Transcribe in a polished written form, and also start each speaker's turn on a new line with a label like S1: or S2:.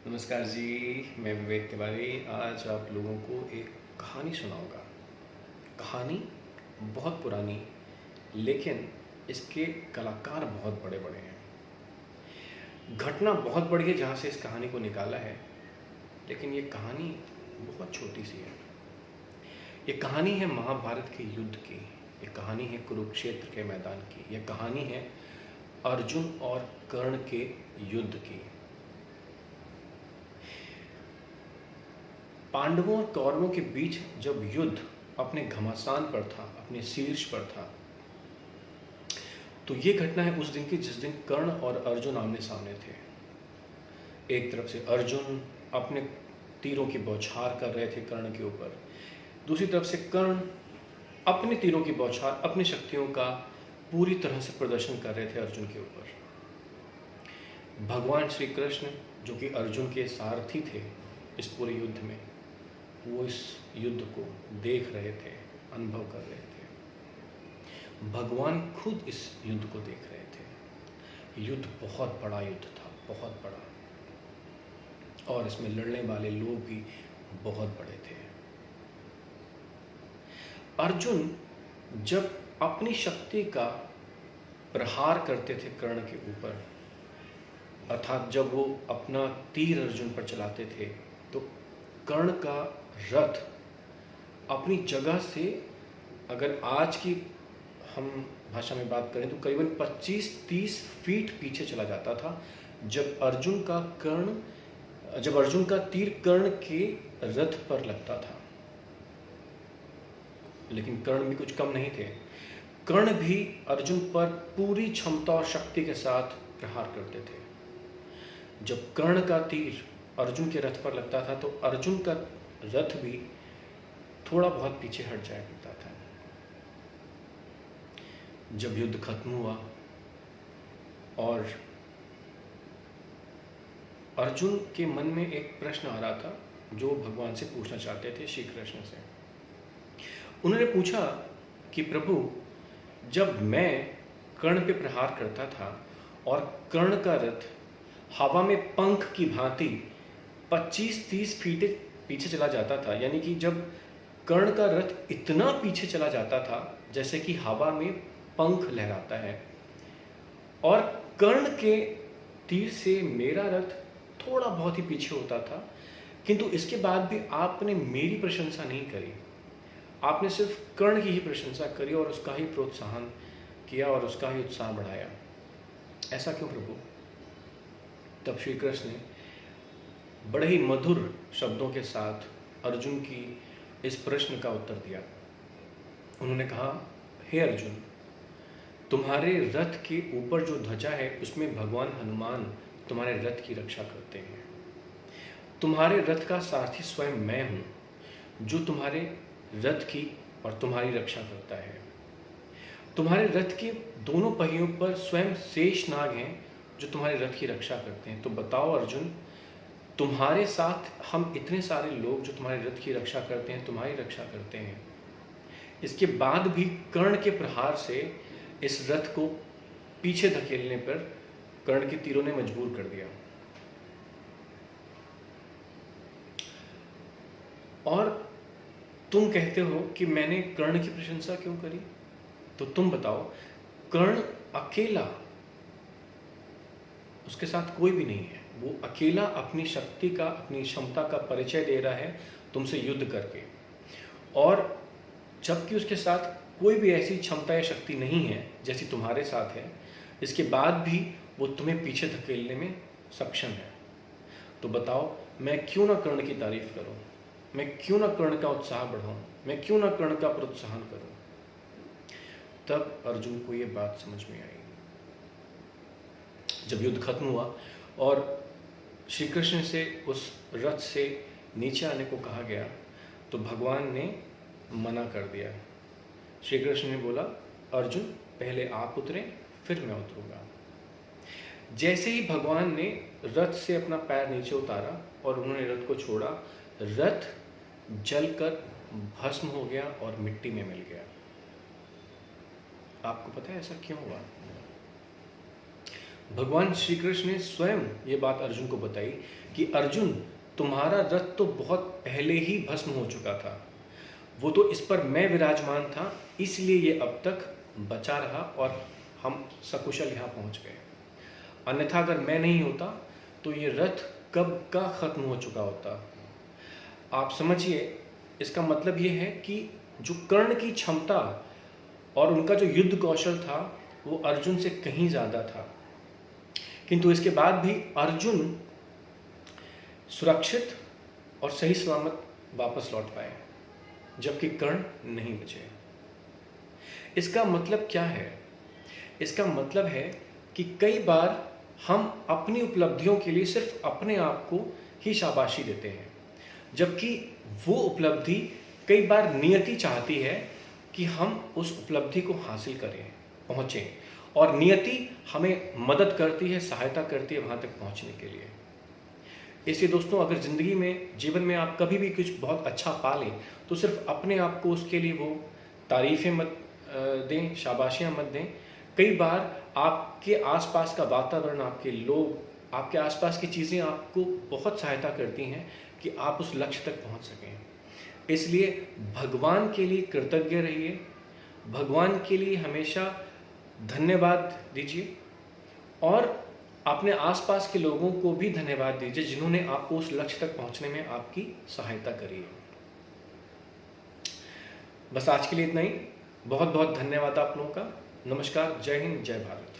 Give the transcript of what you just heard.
S1: नमस्कार जी, मैं विवेक तिवारी। आज आप लोगों को एक कहानी सुनाऊंगा। कहानी बहुत पुरानी, लेकिन इसके कलाकार बहुत बड़े-बड़े हैं। घटना बहुत बड़ी है जहाँ से इस कहानी को निकाला है, लेकिन ये कहानी बहुत छोटी-सी है। ये कहानी है महाभारत के युद्ध की, ये कहानी है कुरुक्षेत्र के मैदान की, ये कहानी है अर्जुन और कर्ण के युद्ध की। पांडवों और कौरवों के बीच जब युद्ध अपने घमासान पर था, अपने शीर्ष पर था, तो ये घटना है उस दिन की जिस दिन कर्ण और अर्जुन आमने सामने थे। एक तरफ से अर्जुन अपने तीरों की बौछार कर रहे थे कर्ण के ऊपर, दूसरी तरफ से कर्ण अपने तीरों की बौछार, अपनी शक्तियों का पूरी तरह से प्रदर्शन कर रहे थे अर्जुन के ऊपर। भगवान श्री कृष्ण, जो कि अर्जुन के सारथी थे इस पूरे युद्ध में, वो इस युद्ध को देख रहे थे, अनुभव कर रहे थे। भगवान खुद इस युद्ध को देख रहे थे। युद्ध बहुत बड़ा युद्ध था, बहुत बड़ा, और इसमें लड़ने वाले लोग भी बहुत बड़े थे। अर्जुन जब अपनी शक्ति का प्रहार करते थे कर्ण के ऊपर, अर्थात जब वो अपना तीर अर्जुन पर चलाते थे, तो कर्ण का रथ अपनी जगह से, अगर आज की हम भाषा में बात करें तो करीबन 25-30 फीट पीछे चला जाता था। जब अर्जुन का तीर कर्ण के रथ पर लगता था। लेकिन कर्ण भी कुछ कम नहीं थे। कर्ण भी अर्जुन पर पूरी क्षमता और शक्ति के साथ प्रहार करते थे। जब कर्ण का तीर अर्जुन के रथ पर लगता था तो अर्जुन का रथ भी थोड़ा बहुत पीछे हट जाया करता था। जब युद्ध खत्म हुआ और अर्जुन के मन में एक प्रश्न आ रहा था जो भगवान से पूछना चाहते थे, श्री कृष्ण से। उन्होंने पूछा कि प्रभु, जब मैं कर्ण पे प्रहार करता था और कर्ण का रथ हवा में पंख की भांति 25-30 फीट पीछे चला जाता था, यानी कि जब कर्ण का रथ इतना पीछे चला जाता था जैसे कि हवा में पंख लहराता है, और कर्ण के तीर से मेरा रथ थोड़ा बहुत ही पीछे होता था, किंतु इसके बाद भी आपने मेरी प्रशंसा नहीं करी। आपने सिर्फ कर्ण की ही प्रशंसा करी और उसका ही प्रोत्साहन किया और उसका ही उत्साह बढ़ाया। ऐसा क्यों प्रभु? तब श्री कृष्ण ने बड़े ही मधुर शब्दों के साथ अर्जुन की इस प्रश्न का उत्तर दिया। उन्होंने कहा, हे अर्जुन, तुम्हारे रथ के ऊपर जो ध्वजा है उसमें भगवान हनुमान तुम्हारे रथ की रक्षा करते हैं। तुम्हारे रथ का सारथी स्वयं मैं हूँ, जो तुम्हारे रथ की और तुम्हारी रक्षा करता है। तुम्हारे रथ के दोनों पहियों पर स्वयं शेषनाग हैं जो तुम्हारे रथ की रक्षा करते हैं। तो बताओ अर्जुन, तुम्हारे साथ हम इतने सारे लोग जो तुम्हारे रथ की रक्षा करते हैं, तुम्हारी रक्षा करते हैं, इसके बाद भी कर्ण के प्रहार से इस रथ को पीछे धकेलने पर कर्ण के तीरों ने मजबूर कर दिया। और तुम कहते हो कि मैंने कर्ण की प्रशंसा क्यों करी? तो तुम बताओ, कर्ण अकेला, उसके साथ कोई भी नहीं है, वो अकेला अपनी शक्ति का, अपनी क्षमता का परिचय दे रहा है तुमसे युद्ध करके, और जबकि उसके साथ कोई भी ऐसी क्षमता या शक्ति नहीं है जैसी तुम्हारे साथ है, इसके बाद भी वो तुम्हें पीछे धकेलने में सक्षम है। तो बताओ, मैं क्यों ना कर्ण की तारीफ करूं? मैं क्यों ना कर्ण का उत्साह बढ़ाऊं? मैं क्यों ना कर्ण का प्रोत्साहन करूं? तब अर्जुन को ये बात समझ में आई। जब युद्ध खत्म हुआ और श्री कृष्ण से उस रथ से नीचे आने को कहा गया, तो भगवान ने मना कर दिया। श्री कृष्ण ने बोला, अर्जुन, पहले आप उतरें, फिर मैं उतरूंगा। जैसे ही भगवान ने रथ से अपना पैर नीचे उतारा और उन्होंने रथ को छोड़ा, रथ जलकर भस्म हो गया और मिट्टी में मिल गया। आपको पता है ऐसा क्यों हुआ? भगवान श्री कृष्ण ने स्वयं ये बात अर्जुन को बताई कि अर्जुन, तुम्हारा रथ तो बहुत पहले ही भस्म हो चुका था, वो तो इस पर मैं विराजमान था, इसलिए ये अब तक बचा रहा और हम सकुशल यहाँ पहुँच गए। अन्यथा अगर मैं नहीं होता तो ये रथ कब का खत्म हो चुका होता। आप समझिए, इसका मतलब ये है कि जो कर्ण की क्षमता और उनका जो युद्ध कौशल था वो अर्जुन से कहीं ज़्यादा था, किंतु इसके बाद भी अर्जुन सुरक्षित और सही सलामत वापस लौट पाए, जबकि कर्ण नहीं बचे। इसका मतलब क्या है? इसका मतलब है कि कई बार हम अपनी उपलब्धियों के लिए सिर्फ अपने आप को ही शाबाशी देते हैं, जबकि वो उपलब्धि कई बार नियति चाहती है कि हम उस उपलब्धि को हासिल करें, पहुँचें, और नियति हमें मदद करती है, सहायता करती है वहाँ तक पहुँचने के लिए। इसलिए दोस्तों, अगर ज़िंदगी में, जीवन में आप कभी भी कुछ बहुत अच्छा पा लें तो सिर्फ अपने आप को उसके लिए वो तारीफ़ें मत दें, शाबाशियाँ मत दें। कई बार आपके आसपास का वातावरण, आपके लोग, आपके आसपास की चीज़ें आपको बहुत सहायता करती हैं कि आप उस लक्ष्य तक पहुंच सकें। इसलिए भगवान के लिए कृतज्ञ रहिए, भगवान के लिए हमेशा धन्यवाद दीजिए और अपने आसपास के लोगों को भी धन्यवाद दीजिए जिन्होंने आपको उस लक्ष्य तक पहुंचने में आपकी सहायता करी है। बस आज के लिए इतना ही। बहुत बहुत धन्यवाद आप लोगों का। नमस्कार, जय हिंद, जय भारत।